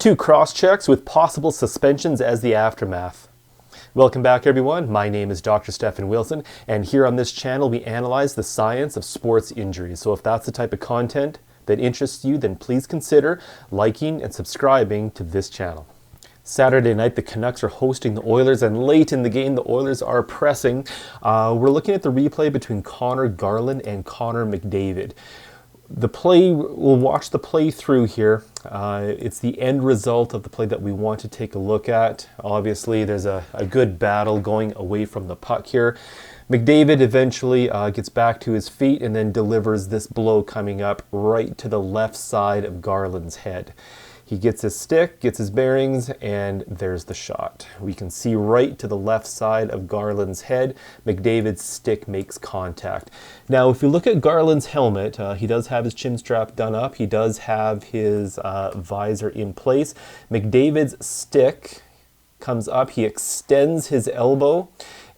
2 cross-checks with possible suspensions as the aftermath. Welcome back, everyone. My name is Dr. Stephen Wilson, and here on this channel we analyze the science of sports injuries. So if that's the type of content that interests you, then please consider liking and subscribing to this channel. Saturday night, the Canucks are hosting the Oilers, and late in the game, the Oilers are pressing. We're looking at the replay between Connor Garland and Connor McDavid. We'll watch the play through here. It's the end result of the play that we want to take a look at. Obviously, there's a good battle going away from the puck here. McDavid eventually gets back to his feet and then delivers this blow coming up right to the left side of Garland's head. He gets his stick, gets his bearings, and there's the shot. We can see right to the left side of Garland's head, McDavid's stick makes contact. Now, if you look at Garland's helmet, he does have his chin strap done up. He does have his visor in place. McDavid's stick comes up. He extends his elbow,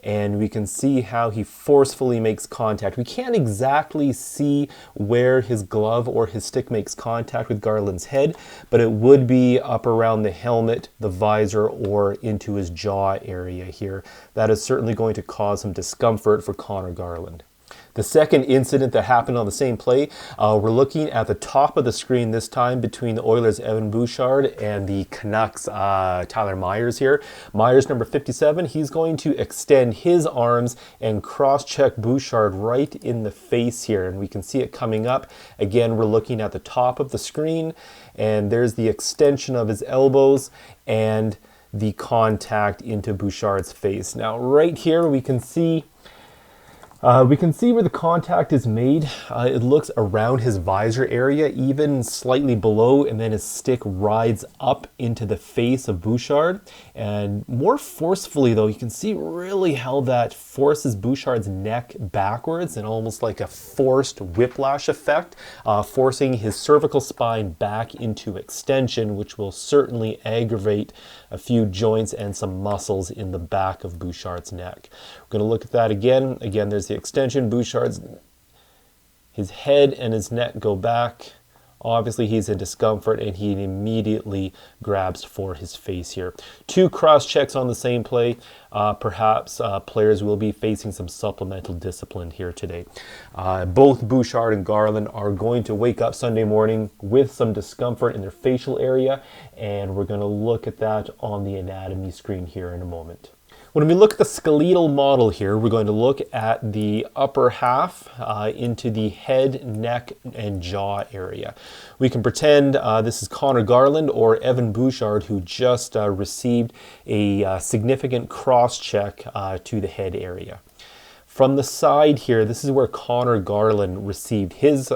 and we can see how he forcefully makes contact. We can't exactly see where his glove or his stick makes contact with Garland's head, but it would be up around the helmet, the visor, or into his jaw area here. That is certainly going to cause some discomfort for Connor Garland. The second incident that happened on the same play, we're looking at the top of the screen this time between the Oilers' Evan Bouchard and the Canucks' Tyler Myers here. Myers, number 57, he's going to extend his arms and cross-check Bouchard right in the face here, and we can see it coming up. Again, we're looking at the top of the screen, and there's the extension of his elbows and the contact into Bouchard's face. Now, right here, we can see where the contact is made. It looks around his visor area, even slightly below, and then his stick rides up into the face of Bouchard. And more forcefully, though, you can see really how that forces Bouchard's neck backwards and almost like a forced whiplash effect, forcing his cervical spine back into extension, which will certainly aggravate a few joints and some muscles in the back of Bouchard's neck. We're going to look at that again. Again, there's the extension. Bouchard's, his head and his neck go back. Obviously, he's in discomfort, and he immediately grabs for his face here. 2 cross checks on the same play. Perhaps players will be facing some supplemental discipline here today. Both Bouchard and Garland are going to wake up Sunday morning with some discomfort in their facial area, and we're going to look at that on the anatomy screen here in a moment. When we look at the skeletal model here, we're going to look at the upper half into the head, neck, and jaw area. We can pretend this is Connor Garland or Evan Bouchard, who just received a significant cross-check to the head area. From the side here, this is where Connor Garland received his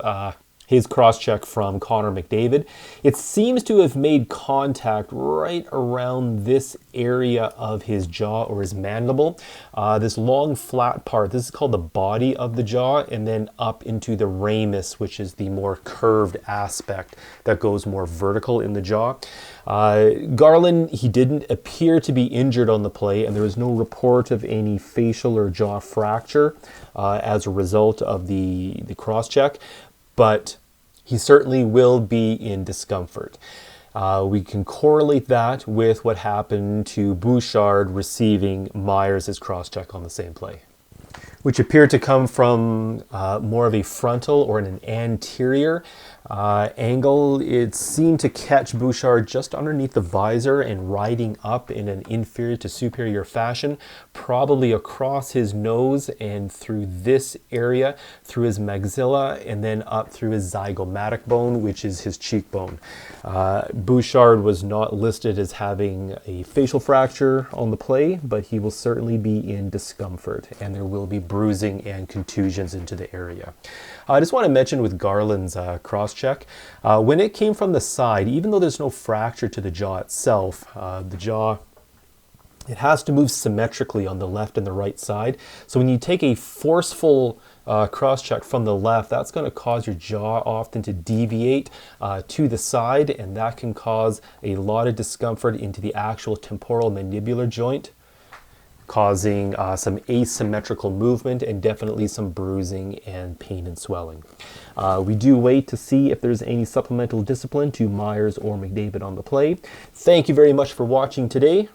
cross-check from Connor McDavid. It seems to have made contact right around this area of his jaw or his mandible. This long flat part, this is called the body of the jaw, and then up into the ramus, which is the more curved aspect that goes more vertical in the jaw. Garland, he didn't appear to be injured on the play, and there was no report of any facial or jaw fracture as a result of the cross-check, but he certainly will be in discomfort. We can correlate that with what happened to Bouchard receiving Myers' cross-check on the same play, which appeared to come from more of a frontal or an anterior angle. It seemed to catch Bouchard just underneath the visor and riding up in an inferior to superior fashion, probably across his nose and through this area, through his maxilla, and then up through his zygomatic bone, which is his cheekbone. Bouchard was not listed as having a facial fracture on the play, but he will certainly be in discomfort, and there will be bruising and contusions into the area. I just want to mention with Garland's cross-check, when it came from the side, even though there's no fracture to the jaw itself, it has to move symmetrically on the left and the right side. So when you take a forceful cross-check from the left, that's going to cause your jaw often to deviate to the side, and that can cause a lot of discomfort into the actual temporal mandibular joint. causing some asymmetrical movement and definitely some bruising and pain and swelling. We do wait to see if there's any supplemental discipline to Myers or McDavid on the play. Thank you very much for watching today.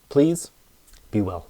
Please be well.